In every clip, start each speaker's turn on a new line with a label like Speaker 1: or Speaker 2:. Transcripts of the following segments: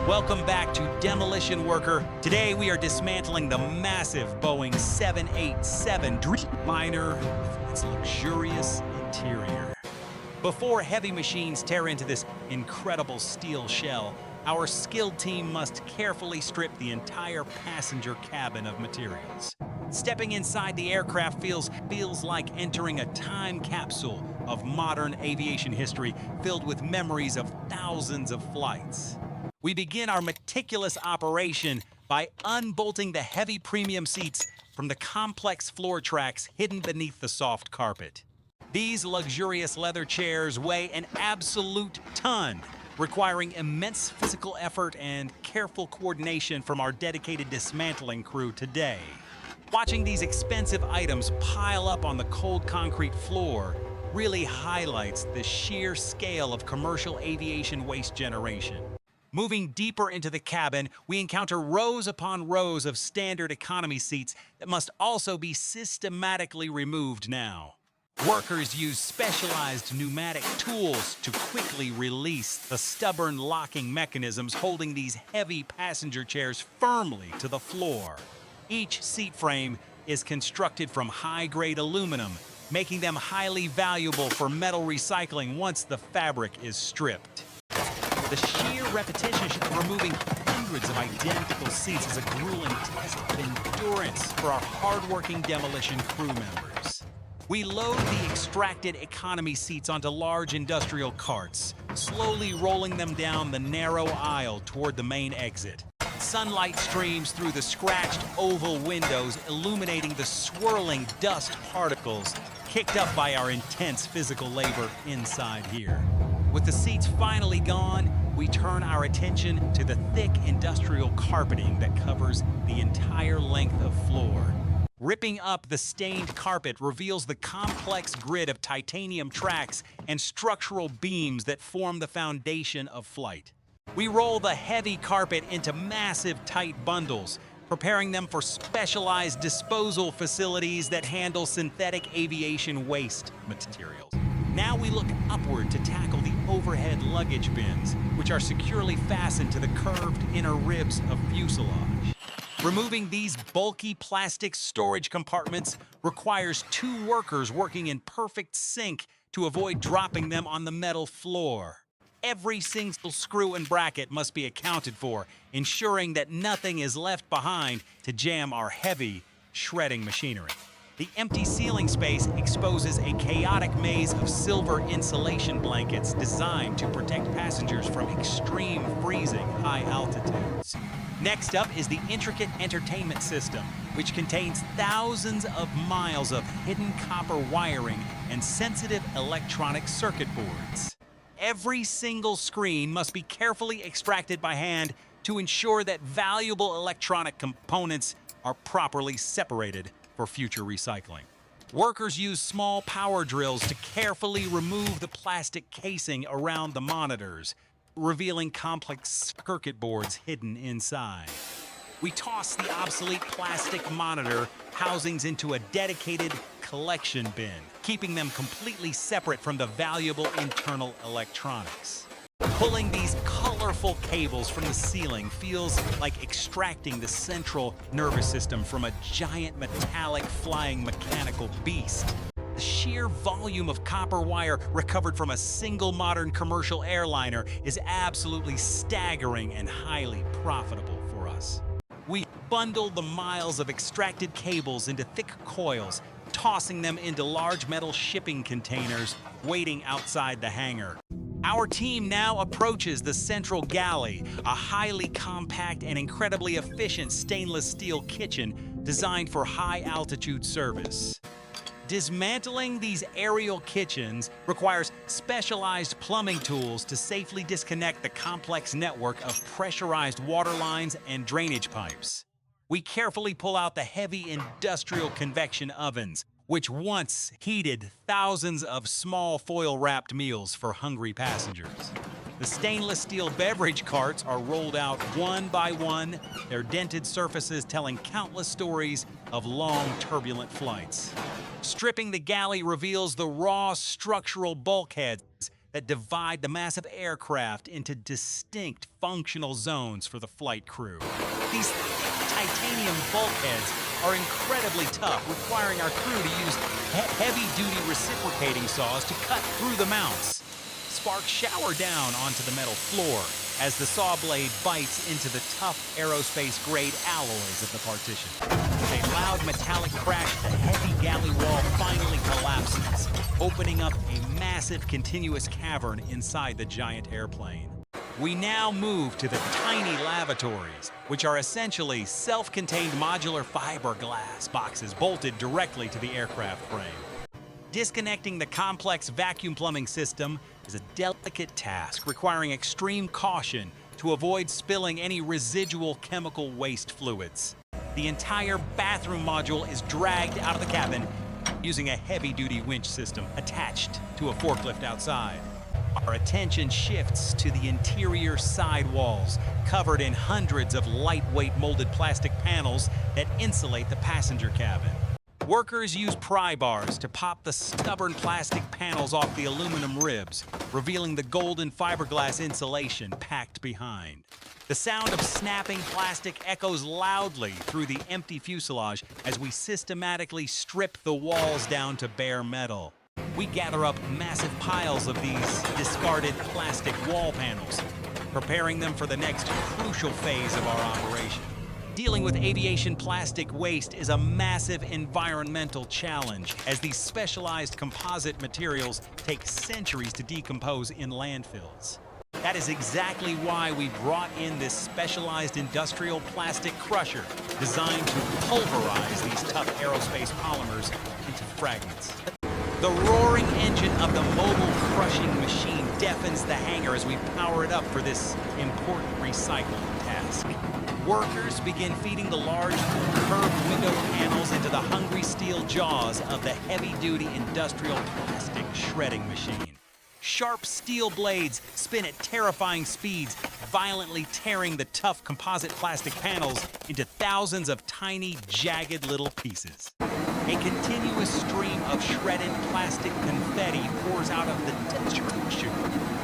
Speaker 1: Welcome back to Demolition Worker. Today we are dismantling the massive Boeing 787 Dreamliner with its luxurious interior. Before heavy machines tear into this incredible steel shell, our skilled team must carefully strip the entire passenger cabin of materials. Stepping inside the aircraft feels like entering a time capsule of modern aviation history filled with memories of thousands of flights. We begin our meticulous operation by unbolting the heavy premium seats from the complex floor tracks hidden beneath the soft carpet. These luxurious leather chairs weigh an absolute ton, requiring immense physical effort and careful coordination from our dedicated dismantling crew today. Watching these expensive items pile up on the cold concrete floor really highlights the sheer scale of commercial aviation waste generation. Moving deeper into the cabin, we encounter rows upon rows of standard economy seats that must also be systematically removed now. Workers use specialized pneumatic tools to quickly release the stubborn locking mechanisms holding these heavy passenger chairs firmly to the floor. Each seat frame is constructed from high-grade aluminum, making them highly valuable for metal recycling once the fabric is stripped. The sheer repetition of removing hundreds of identical seats is a grueling test of endurance for our hardworking demolition crew members. We load the extracted economy seats onto large industrial carts, slowly rolling them down the narrow aisle toward the main exit. Sunlight streams through the scratched oval windows, illuminating the swirling dust particles kicked up by our intense physical labor inside here. With the seats finally gone, we turn our attention to the thick industrial carpeting that covers the entire length of floor. Ripping up the stained carpet reveals the complex grid of titanium tracks and structural beams that form the foundation of flight. We roll the heavy carpet into massive tight bundles, preparing them for specialized disposal facilities that handle synthetic aviation waste materials. Now we look upward to tackle the overhead luggage bins, which are securely fastened to the curved inner ribs of fuselage. Removing these bulky plastic storage compartments requires two workers working in perfect sync to avoid dropping them on the metal floor. Every single screw and bracket must be accounted for, ensuring that nothing is left behind to jam our heavy, shredding machinery. The empty ceiling space exposes a chaotic maze of silver insulation blankets designed to protect passengers from extreme freezing high altitudes. Next up is the intricate entertainment system, which contains thousands of miles of hidden copper wiring and sensitive electronic circuit boards. Every single screen must be carefully extracted by hand to ensure that valuable electronic components are properly separated for future recycling. Workers use small power drills to carefully remove the plastic casing around the monitors, revealing complex circuit boards hidden inside. We toss the obsolete plastic monitor housings into a dedicated collection bin, keeping them completely separate from the valuable internal electronics. Pulling these colorful cables from the ceiling feels like extracting the central nervous system from a giant metallic flying mechanical beast. The sheer volume of copper wire recovered from a single modern commercial airliner is absolutely staggering and highly profitable for us. We bundle the miles of extracted cables into thick coils, tossing them into large metal shipping containers waiting outside the hangar. Our team now approaches the central galley, a highly compact and incredibly efficient stainless steel kitchen designed for high-altitude service. Dismantling these aerial kitchens requires specialized plumbing tools to safely disconnect the complex network of pressurized water lines and drainage pipes. We carefully pull out the heavy industrial convection ovens, which once heated thousands of small foil-wrapped meals for hungry passengers. The stainless steel beverage carts are rolled out one by one, their dented surfaces telling countless stories of long, turbulent flights. Stripping the galley reveals the raw structural bulkheads that divide the massive aircraft into distinct functional zones for the flight crew. These titanium bulkheads are incredibly tough, requiring our crew to use heavy-duty reciprocating saws to cut through the mounts. Sparks shower down onto the metal floor as the saw blade bites into the tough aerospace-grade alloys of the partition. With a loud metallic crash, the heavy galley wall finally collapses, opening up a massive continuous cavern inside the giant airplane. We now move to the tiny lavatories, which are essentially self-contained modular fiberglass boxes bolted directly to the aircraft frame. Disconnecting the complex vacuum plumbing system is a delicate task requiring extreme caution to avoid spilling any residual chemical waste fluids. The entire bathroom module is dragged out of the cabin using a heavy-duty winch system attached to a forklift outside. Our attention shifts to the interior side walls, covered in hundreds of lightweight molded plastic panels that insulate the passenger cabin. Workers use pry bars to pop the stubborn plastic panels off the aluminum ribs, revealing the golden fiberglass insulation packed behind. The sound of snapping plastic echoes loudly through the empty fuselage as we systematically strip the walls down to bare metal. We gather up massive piles of these discarded plastic wall panels, preparing them for the next crucial phase of our operation. Dealing with aviation plastic waste is a massive environmental challenge, as these specialized composite materials take centuries to decompose in landfills. That is exactly why we brought in this specialized industrial plastic crusher designed to pulverize these tough aerospace polymers into fragments. The roaring engine of the mobile crushing machine deafens the hangar as we power it up for this important recycling task. Workers begin feeding the large curved window panels into the hungry steel jaws of the heavy-duty industrial plastic shredding machine. Sharp steel blades spin at terrifying speeds, violently tearing the tough composite plastic panels into thousands of tiny, jagged little pieces. A continuous stream of shredded plastic confetti pours out of the destruction chute,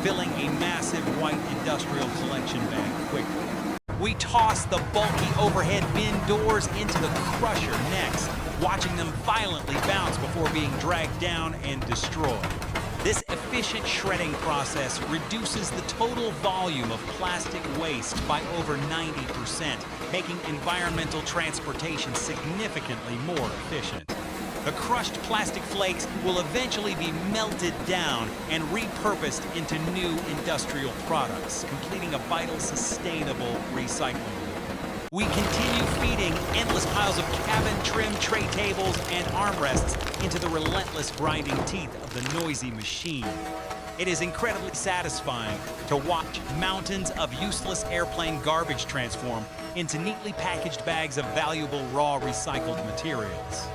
Speaker 1: filling a massive white industrial collection bag quickly. We toss the bulky overhead bin doors into the crusher next, watching them violently bounce before being dragged down and destroyed. This efficient shredding process reduces the total volume of plastic waste by over 90%, making environmental transportation significantly more efficient. The crushed plastic flakes will eventually be melted down and repurposed into new industrial products, completing a vital, sustainable recycling loop. We continue feeding endless piles of cabin trim tray tables and armrests into the relentless grinding teeth of the noisy machine. It is incredibly satisfying to watch mountains of useless airplane garbage transform into neatly packaged bags of valuable raw recycled materials.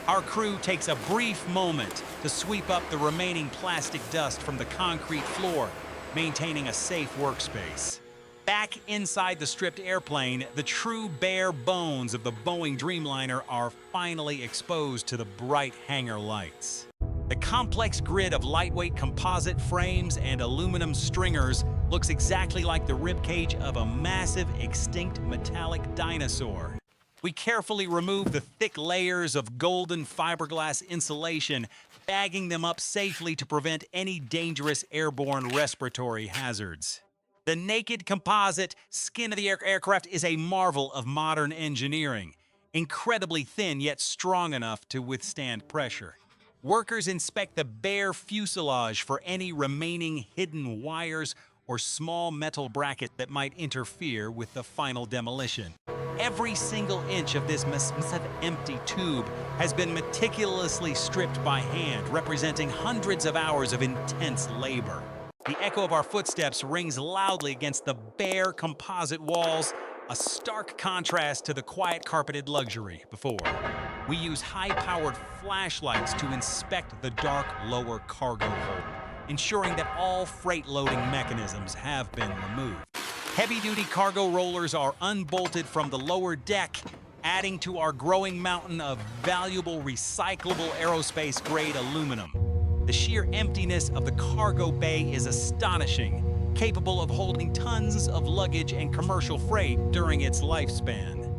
Speaker 1: Our crew takes a brief moment to sweep up the remaining plastic dust from the concrete floor, maintaining a safe workspace. Back inside the stripped airplane, the true bare bones of the Boeing Dreamliner are finally exposed to the bright hangar lights. The complex grid of lightweight composite frames and aluminum stringers looks exactly like the ribcage of a massive extinct metallic dinosaur. We carefully remove the thick layers of golden fiberglass insulation, bagging them up safely to prevent any dangerous airborne respiratory hazards. The naked composite skin of the aircraft is a marvel of modern engineering, incredibly thin yet strong enough to withstand pressure. Workers inspect the bare fuselage for any remaining hidden wires or small metal bracket that might interfere with the final demolition. Every single inch of this massive empty tube has been meticulously stripped by hand, representing hundreds of hours of intense labor. The echo of our footsteps rings loudly against the bare composite walls, a stark contrast to the quiet carpeted luxury before. We use high-powered flashlights to inspect the dark lower cargo hold, ensuring that all freight loading mechanisms have been removed. Heavy-duty cargo rollers are unbolted from the lower deck, adding to our growing mountain of valuable recyclable aerospace-grade aluminum. The sheer emptiness of the cargo bay is astonishing, capable of holding tons of luggage and commercial freight during its lifespan.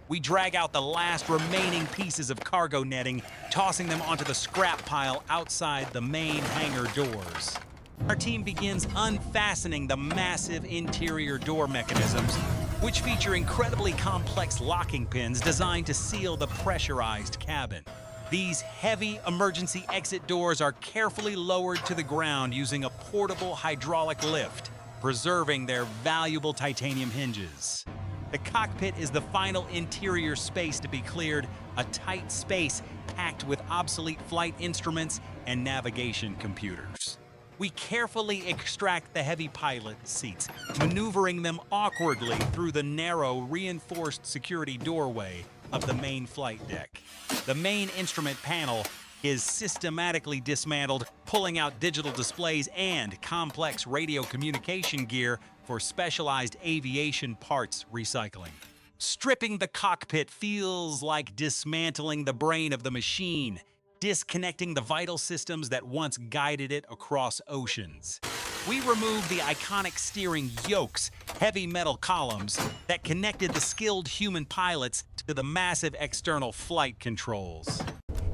Speaker 1: We drag out the last remaining pieces of cargo netting, tossing them onto the scrap pile outside the main hangar doors. Our team begins unfastening the massive interior door mechanisms, which feature incredibly complex locking pins designed to seal the pressurized cabin. These heavy emergency exit doors are carefully lowered to the ground using a portable hydraulic lift, preserving their valuable titanium hinges. The cockpit is the final interior space to be cleared, a tight space packed with obsolete flight instruments and navigation computers. We carefully extract the heavy pilot seats, maneuvering them awkwardly through the narrow, reinforced security doorway of the main flight deck. The main instrument panel is systematically dismantled, pulling out digital displays and complex radio communication gear for specialized aviation parts recycling. Stripping the cockpit feels like dismantling the brain of the machine, disconnecting the vital systems that once guided it across oceans. We remove the iconic steering yokes, heavy metal columns that connected the skilled human pilots to the massive external flight controls.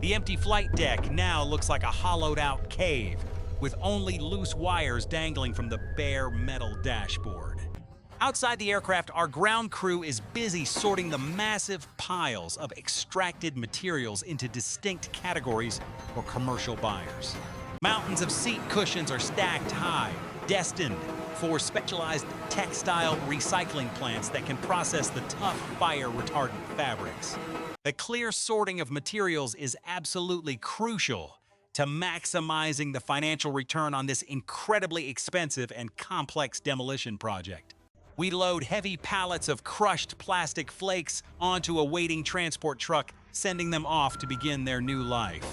Speaker 1: The empty flight deck now looks like a hollowed-out cave, with only loose wires dangling from the bare metal dashboard. Outside the aircraft, our ground crew is busy sorting the massive piles of extracted materials into distinct categories for commercial buyers. Mountains of seat cushions are stacked high, destined for specialized textile recycling plants that can process the tough fire-retardant fabrics. The clear sorting of materials is absolutely crucial to maximizing the financial return on this incredibly expensive and complex demolition project. We load heavy pallets of crushed plastic flakes onto a waiting transport truck, sending them off to begin their new life.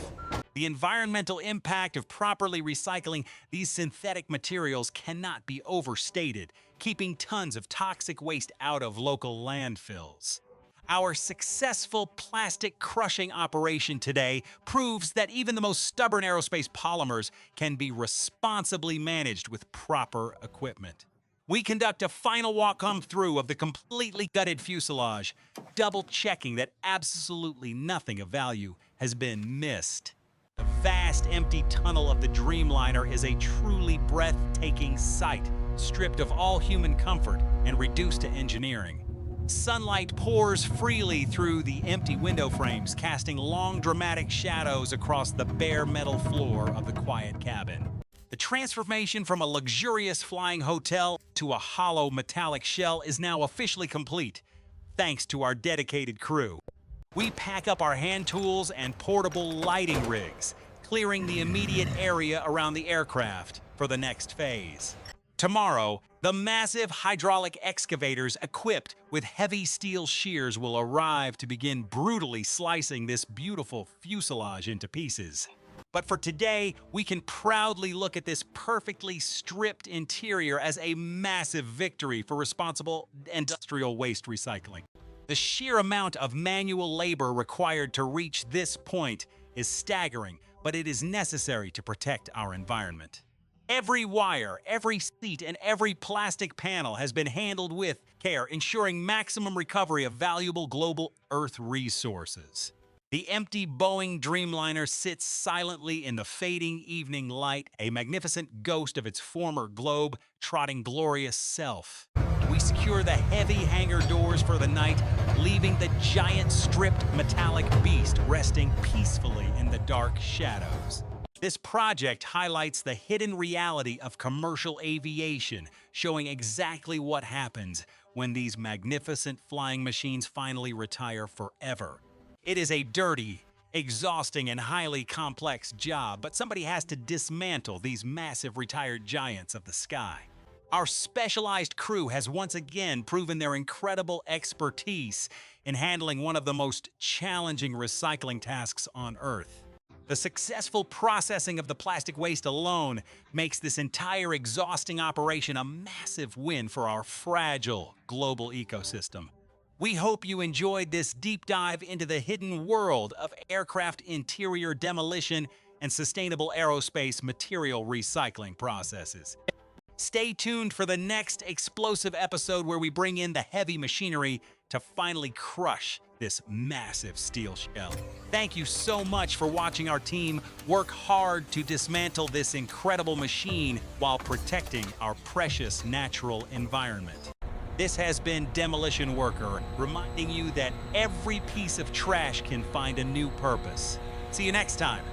Speaker 1: The environmental impact of properly recycling these synthetic materials cannot be overstated, keeping tons of toxic waste out of local landfills. Our successful plastic crushing operation today proves that even the most stubborn aerospace polymers can be responsibly managed with proper equipment. We conduct a final walk-through of the completely gutted fuselage, double-checking that absolutely nothing of value has been missed. The vast empty tunnel of the Dreamliner is a truly breathtaking sight, stripped of all human comfort and reduced to engineering. Sunlight pours freely through the empty window frames, casting long, dramatic shadows across the bare metal floor of the quiet cabin. The transformation from a luxurious flying hotel to a hollow metallic shell is now officially complete, thanks to our dedicated crew. We pack up our hand tools and portable lighting rigs, clearing the immediate area around the aircraft for the next phase. Tomorrow, the massive hydraulic excavators equipped with heavy steel shears will arrive to begin brutally slicing this beautiful fuselage into pieces. But for today, we can proudly look at this perfectly stripped interior as a massive victory for responsible industrial waste recycling. The sheer amount of manual labor required to reach this point is staggering, but it is necessary to protect our environment. Every wire, every seat, and every plastic panel has been handled with care, ensuring maximum recovery of valuable global Earth resources. The empty Boeing Dreamliner sits silently in the fading evening light, a magnificent ghost of its former globe-trotting glorious self. We secure the heavy hangar doors for the night, leaving the giant stripped metallic beast resting peacefully in the dark shadows. This project highlights the hidden reality of commercial aviation, showing exactly what happens when these magnificent flying machines finally retire forever. It is a dirty, exhausting, and highly complex job, but somebody has to dismantle these massive retired giants of the sky. Our specialized crew has once again proven their incredible expertise in handling one of the most challenging recycling tasks on Earth. The successful processing of the plastic waste alone makes this entire exhausting operation a massive win for our fragile global ecosystem. We hope you enjoyed this deep dive into the hidden world of aircraft interior demolition and sustainable aerospace material recycling processes. Stay tuned for the next explosive episode where we bring in the heavy machinery to finally crush this massive steel shell. Thank you so much for watching our team work hard to dismantle this incredible machine while protecting our precious natural environment. This has been Demolition Worker, reminding you that every piece of trash can find a new purpose. See you next time.